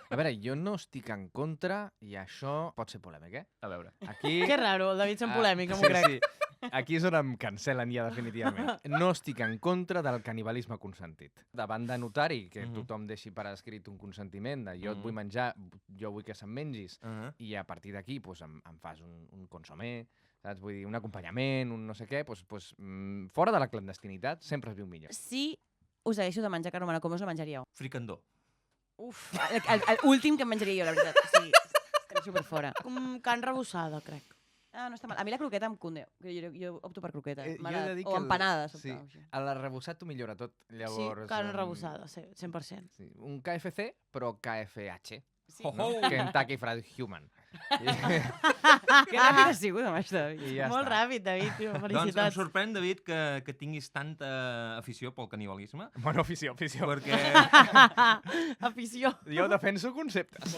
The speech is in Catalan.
A veure, jo no estic en contra, i això pot ser polèmic, A veure. Aquí... Que raro, el David sent polèmic, no m'ho crec. Sí. Aquí és on em cancel·len ja definitivament. No estic en contra del canibalisme consentit. Davant de notari, que tothom deixi per escrit un consentiment de jo et vull menjar, jo vull que se'm mengis, i a partir d'aquí em fas un consomé, saps? Vull dir, un acompanyament, un no sé què, fora de la clandestinitat sempre es viu millor. Si us haguéssiu de menjar carn humana, com us la menjaríeu? Fricandó. Uf, l'últim que em menjaria jo, la veritat. O sigui, estem super fora. Carn rebossada, crec. Ah, no està mal. A mi la croqueta em condeu. Jo opto per croqueta. O empanada, sí. L'arrebossat t'ho millora tot. Llavors, sí, carn arrebossada, 100%. Sí. Un KFC, però KFH. Sí. No? Kentucky Fried Human. Que ràpid ha sigut, amb això, David. Ja Molt està. ràpid, David. Tio, Doncs em felicitats. sorprèn, David, que tinguis tanta afició pel canibalisme. Bueno, afició. Perquè... Afició. Jo defenso conceptes.